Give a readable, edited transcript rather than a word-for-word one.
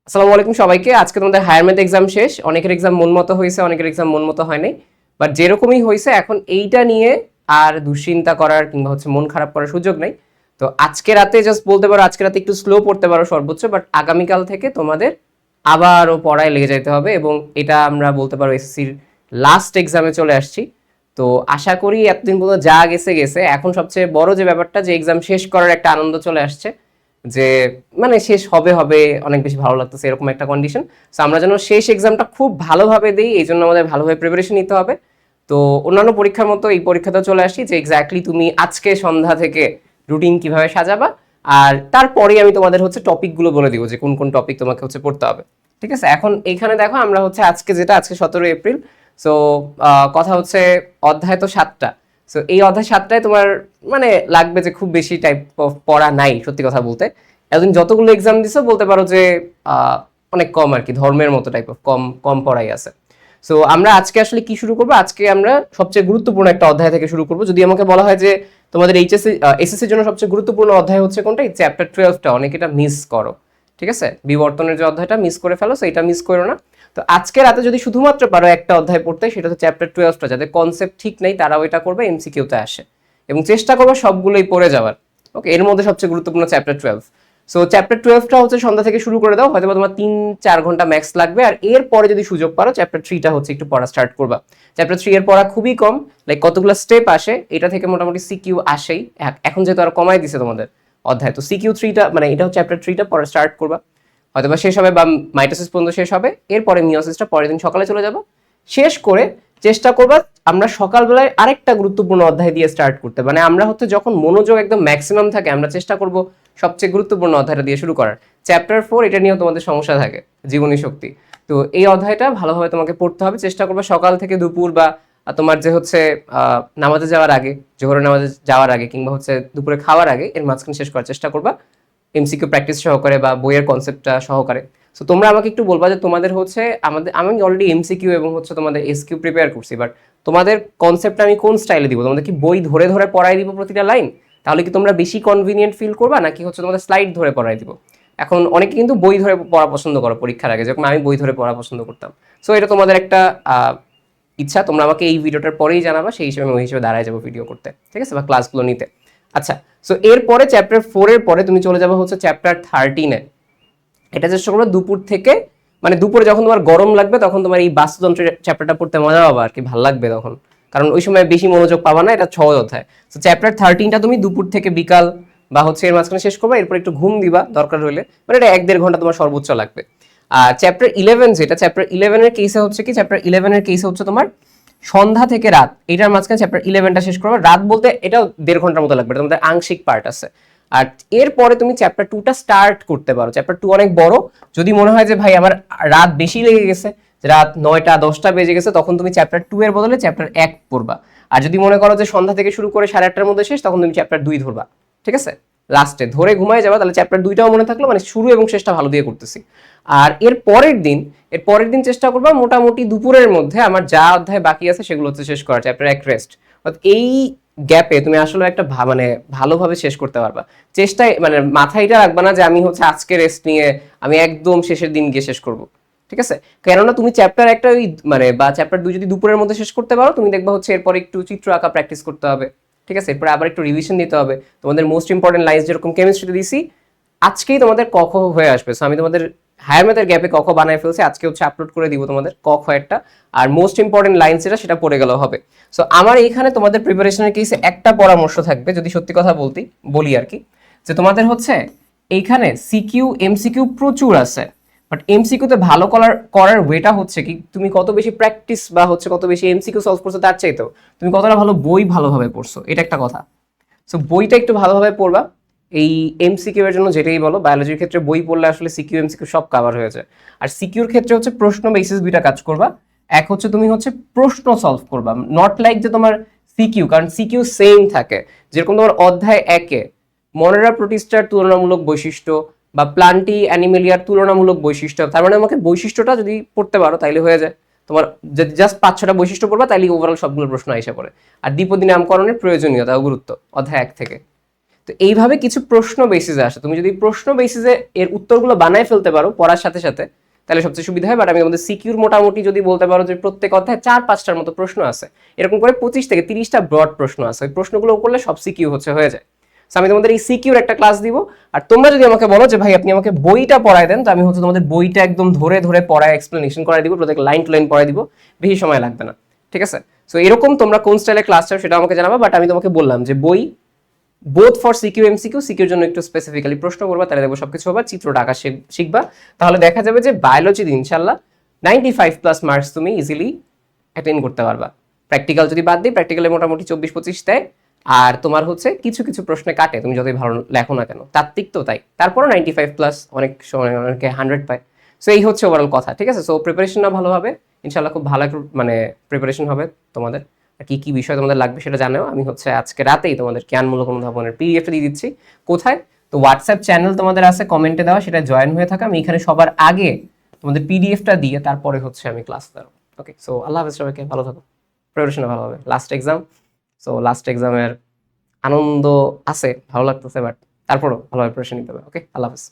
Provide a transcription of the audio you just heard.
আসসালামু আলাইকুম সবাইকে। আজকে তোমাদের হায়ার ম্যাথ এক্সাম শেষ। অনেকের এক্সাম মন মতো হয়েছে, অনেকের এক্সাম মন মতো হয় নাই। বাট যেরকমই হয়েছে এখন এইটা নিয়ে আর দুশ্চিন্তা করার কিংবা মন খারাপ করার সুযোগ নেই। তো আজকে রাতে জাস্ট বলতে পারো আজকে রাতে একটু স্লো পড়তে পারো সর্বোচ্চ, বাট আগামীকাল থেকে তোমাদের আবারও পড়ায় লেগে যেতে হবে এবং এটা আমরা বলতে পারো এসএসসির লাস্ট এক্সামে চলে আসছি। তো আশা করি এতদিন পর্যন্ত যা গেছে গেছে, এখন সবচেয়ে বড় যে ব্যাপারটা যে এক্সাম শেষ করার একটা আনন্দ চলে আসছে, যে মানে শেষ হবে হবে অনেক বেশি ভালো লাগতেছে এরকম একটা কন্ডিশন। সো আমরা যেন শেষ এক্সামটা খুব ভালোভাবে দিই, এই জন্য আমাদের ভালোভাবে প্রিপারেশন নিতে হবে। তো অন্যান্য পরীক্ষার মতো এই পরীক্ষাতেও চলে আসি যে এক্স্যাক্টলি তুমি আজকে সন্ধ্যা থেকে রুটিন কিভাবে সাজাবা, আর তারপরে আমি তোমাদের টপিকগুলো বলে দিব যে কোন কোন টপিক তোমাকে পড়তে হবে। ঠিক আছে, এখন এইখানে দেখো আমরা আজকে 17 এপ্রিল। সো কথা অধ্যায় তো 7টা। সো এই অধ্যায় 7টায় তোমার মানে লাগবে যে খুব বেশি টাইপ অফ পড়া নাই সত্যি কথা বলতে। এতদিন যতগুলো এক্সাম দিছো বলতে পারো যে অনেক কম আর কি, ধর্মের মতো টাইপ অফ কম কম পড়াই আছে। সো আমরা আজকে আসলে কি শুরু করবো, আজকে আমরা সবচেয়ে গুরুত্বপূর্ণ একটা অধ্যায় থেকে শুরু করবো। যদি আমাকে বলা হয় যে তোমাদের এসএসসির জন্য সবচেয়ে গুরুত্বপূর্ণ অধ্যায় কোনটা, এই চ্যাপ্টার 12টা, অনেকে এটা মিস করো। ঠিক আছে, বিবর্তনের যে অধ্যায়টা মিস করে ফেলো, সো এটা মিস করো না। তো আজকে রাতে যদি শুধুমাত্র পারো একটা অধ্যায় পড়তে, সেটা হচ্ছে চ্যাপ্টার 12টা। যাদের কনসেপ্ট ঠিক নেই তারাও এটা করবে, এমসিকিউতে আসে, এবং চেষ্টা করবে সবগুলোই পড়ে যাওয়ার। ওকে, এর মধ্যে সবচেয়ে গুরুত্বপূর্ণ চ্যাপ্টার 12। সো চ্যাপ্টার 12টা সন্ধ্যা থেকে শুরু করে দাও, হয়তো তোমার 3-4 ঘন্টা ম্যাক্স লাগবে। আর এরপরে যদি সুযোগ পারো চ্যাপ্টার 3টা একটু পড়া স্টার্ট করবা। চ্যাপ্টার 3 এর পড়া খুবই কম, লাইক কতগুলো স্টেপ আসে, এটা থেকে মোটামুটি সিকিউ আসেই। এখন যেহেতু আর কমাই দিছে তোমাদের অধ্যায়, তো সিকিউ 3টা মানে এটা চ্যাপ্টার 3টা পড়া স্টার্ট করবা, হয়তোবা শেষ হবে বা মাইটোসিস পর্যন্ত শেষ হবে, এরপরে মিওসিসটা পরের দিন সকালে চলে যাবো। শেষ করে চেষ্টা করবা আমরা সকালবেলায় আরেকটা গুরুত্বপূর্ণ অধ্যায় দিয়ে স্টার্ট করতে, মানে আমরা যখন মনোযোগ একদম ম্যাক্সিমাম থাকে আমরা চেষ্টা করব সবচেয়ে গুরুত্বপূর্ণ অধ্যায়টা দিয়ে শুরু করার। চ্যাপ্টার 4 এটা নিয়েও তোমাদের সমস্যা থাকে, জীবনী শক্তি। তো এই অধ্যায়টা ভালোভাবে তোমাকে পড়তে হবে, চেষ্টা করবা সকাল থেকে দুপুর বা তোমার যে নামাজে যাওয়ার আগে, জোহরের নামাজে যাওয়ার আগে কিংবা দুপুরে খাওয়ার আগে, এর মাঝখানে শেষ করার চেষ্টা করবা এমসিকিউ প্র্যাকটিস সহকারে বা বইয়ের কনসেপ্টটা সহকারে। সো তোমরা আমাকে একটু বলবা যে তোমাদের আমি অলরেডি এমসিকিউ এবং তোমাদের এসকিউ প্রিপেয়ার করছি, বাট তোমাদের কনসেপ্টটা আমি কোন স্টাইলে দিব? তোমাদের কি বই ধরে ধরে পড়াই দিব প্রতিটা লাইন? তাহলে কি তোমরা বেশি কনভিনিয়েন্ট ফিল করবা, নাকি তোমাদের স্লাইড ধরে পড়াই দিব? এখন অনেকে কিন্তু বই ধরে পড়া পছন্দ করো পরীক্ষার আগে, যেরকম আমি বই ধরে পড়া পছন্দ করতাম। সো এটা তোমাদের একটা ইচ্ছা, তোমরা আমাকে এই ভিডিওটার পরেই জানাবা, সেই হিসেবে আমি ওই হিসেবে দাঁড়ায় যাবো ভিডিও করতে, ঠিক আছে, বা ক্লাসগুলো নিতে। আচ্ছা, সো এরপরে চ্যাপ্টার 4-এর পরে তুমি চলে যাবো চ্যাপ্টার 13-এ। এটা চেষ্টা করবে দুপুর থেকে, মানে দুপুরে যখন তোমার গরম লাগবে তখন তোমার এই বাস্তুতন্ত্রের চ্যাপ্টারটা পড়তে মজা পাবা আর কি, ভালো লাগবে তখন, কারণ ওই সময় বেশি মনোযোগ পাবা না, এটা সহজ অধ্যায়। তো চ্যাপ্টার 13টা তুমি দুপুর থেকে বিকাল বা এর মাঝখানে শেষ করবে, এরপর একটু ঘুম দিবা দরকার হলে, মানে এটা 1-1.5 ঘন্টা তোমার সর্বোচ্চ লাগবে। আর চ্যাপ্টার 11 যেটা, চ্যাপ্টার 11-এর কেসে কি চ্যাপ্টার 11-এর কেসে তোমার সন্ধ্যা থেকে রাত, এটার মাঝখানে চ্যাপ্টার 11টা শেষ করবে। রাত বলতে এটাও 1.5 ঘন্টার মতো লাগবে, তোমাদের আংশিক পার্ট আছে। আর এরপরে তুমি চ্যাপ্টার 2টা স্টার্ট করতে পারো। চ্যাপ্টার 2 অনেক বড়, যদি মনে হয় যে ভাই আমার রাত বেশি লেগে গেছে, রাত 9টা-10টা বেজে গেছে, তখন তুমি চ্যাপ্টার 2 এর বদলে চ্যাপ্টার 1 পড়বা। আর যদি মনে করো যে সন্ধ্যা থেকে শুরু করে 8:30টার মধ্যে শেষ, তখন তুমি চ্যাপ্টার 2 ধরবা। ঠিক আছে, লাস্টে ধরে ঘুমায় যাবা, তাহলে চ্যাপ্টার 2টাও মনে থাকলো, মানে শুরু এবং শেষটা ভালো দিয়ে করতেছি। আর এর পরের দিন চেষ্টা করবা মোটামুটি দুপুরের মধ্যে আমার যা অধ্যায় বাকি আছে সেগুলো শেষ করা, চ্যাপ্টার 1 রেস্ট। এই গ্যাপে তুমি আসলে একটা মানে ভালোভাবে শেষ করতে পারবা। চেষ্টায় মানে মাথায় এটা রাখবা না যে আমি আজকে রেস্ট নিয়ে আমি একদম শেষের দিন গিয়ে শেষ করব, ঠিক আছে। কেননা তুমি চ্যাপ্টার 1টা ওই মানে বা চ্যাপ্টার 2 যদি দুপুরের মধ্যে শেষ করতে পারো, তুমি দেখবা এরপর একটু চিত্র আঁকা প্র্যাকটিস করতে হবে, ঠিক আছে, এরপর আবার একটু রিভিশন দিতে হবে। তোমাদের মোস্ট ইম্পর্টেন্ট লাইন্স যেরকম কেমিস্ট্রিতে দিছি, আজকেই তোমাদের ক খ হয়ে আসবে। সো আমি তোমাদের হায়ার ম্যাথের গ্যাপে ক খ বানায় ফেলছি, আজকে আপলোড করে দিব তোমাদের ক খ একটা, আর মোস্ট ইম্পর্টেন্ট লাইন্স সেটা পড়ে গেলেও হবে। সো আমার এইখানে তোমাদের প্রিপারেশনের কেসে একটা পরামর্শ থাকবে, যদি সত্যি কথা বলি আর কি, যে তোমাদের এইখানে সিকিউ এমসিকিউ প্রচুর আছে, বাট এমসিকিউতে ভালো করার ওয়েটা কি তুমি কত বেশি প্র্যাকটিস বা কত বেশি এমসিকিউ সলভ করছো তার চাইতেও তুমি কতটা ভালো বই ভালোভাবে পড়ছো, এটা একটা কথা। সো বইটা একটু ভালোভাবে পড়বা। এই এমসিকিউ এর জন্য যেটাই বলো, বায়োলজির ক্ষেত্রে বই পড়লে আসলে সিকিউ এমসিকিউ সব কভার হয়ে যায়। আর সিকিউর ক্ষেত্রে প্রশ্ন বেসিস দুইটা কাজ করবা। এক তুমি প্রশ্ন সলভ করবা, নট লাইক যে তোমার সিকিউ, কারণ সিকিউ সেম থাকে। যেরকম তোমার অধ্যায় 1-এ মনেরা প্রোটিস্টার তুলনামূলক বৈশিষ্ট্য বা প্লান্টি অ্যানিমেলিয়ার তুলনামূলক বৈশিষ্ট্য, তার মানে আমাকে বৈশিষ্ট্যটা যদি পড়তে পারো তাইলে হয়ে যায়। তোমার যদি জাস্ট 5-6টা বৈশিষ্ট্য পড়বা তাইলে ওভারঅল সবগুলো প্রশ্ন এসে পড়ে। আর দ্বিপদী নামকরণের প্রয়োজনীয়তা ও গুরুত্ব অধ্যায় 1 থেকে। তো তো এইভাবে কিছু প্রশ্ন বেসিসে আসে, তুমি যদি প্রশ্ন বেসিসে এর উত্তরগুলো বানায় ফেলতে পারো পড়ার সাথে সাথে তাহলে সবচেয়ে সুবিধা হয়। বাট আমি আমাদের সিকিউর মোটামুটি যদি বলতে পারো যে প্রত্যেক অধ্যায়ে 4-5টার মতো প্রশ্ন আছে, এরকম করে 25 থেকে 30টা ব্রড প্রশ্ন আছে, ওই প্রশ্নগুলো করলে সব সিকিউ হয়ে যায়। So, আমি তোমাদের এই সিকিউর একটা ক্লাস দিব। আর তোমরা যদি আমাকে বলো যে ভাই আপনি আমাকে বইটা পড়ায় দেন, তো আমি হচ্ছে তোমাদের বইটা একদম ধরে ধরে পড়ায় এক্সপ্লেনেশন করে দিব, প্রত্যেক লাইন টু লাইন পড়ায় দিব, বেশি সময় লাগবে না, ঠিক আছে? সো এরকম তোমরা কোন স্টাইলে ক্লাস চাও সেটা আমাকে জানাবা। বাট আমি তোমাকে বললাম যে বই both for CQ MCQ, secure জন্য একটু স্পেসিফিক্যালি প্রশ্ন করবা, তাহলে দেখবো সবকিছু হবে, চিত্রটা আঁকা শিখবা, তাহলে দেখা যাবে যে বায়োলজিতে ইনশাল্লাহ 95+ মার্কস তুমি ইজিলি অ্যাটেন্ড করতে পারবা। প্র্যাকটিক্যাল যদি বাদ দিই, প্র্যাকটিক্যালে মোটামুটি 24-25 দেয়, আর তোমার হচ্ছে কিছু কিছু প্রশ্নে কাটে, তুমি যতই ভালো লেখো না কেন, তাত্ত্বিক তো তাই, তারপরও 95+, অনেক সময় অনেকে 100 পায়। সো এই হচ্ছে ওভারঅল কথা, ঠিক আছে? সো প্রিপারেশনটা ভালোভাবে, ইনশাল্লাহ খুব ভালো মানে প্রিপারেশন হবে তোমাদের। কি কি বিষয় তোমাদের লাগবে সেটা জানাও, আমি হচ্ছে আজকে রাতেই তোমাদের জ্ঞানমূলক অনুধাবনের পিডিএফটা দিয়ে দিচ্ছি। কোথায়? তো হোয়াটসঅ্যাপ চ্যানেল তোমাদের আছে কমেন্টে দেওয়া, সেটা জয়েন হয়ে থাকা, আমি এখানে সবার আগে তোমাদের পিডিএফটা দিয়ে তারপরে হচ্ছে আমি ক্লাস দেবো। ওকে, সো আল্লাহ হাফেজ, সবাইকে ভালো থাকো, প্রিপারেশন ভালো হবে, লাস্ট এক্সাম। সো লাস্ট এক্সামের আনন্দ আছে, ভালো লাগতেছে, বাট তারপরও ভালোভাবে প্রিপারেশন নিতে হবে। ওকে, আল্লাহ হাফেজ।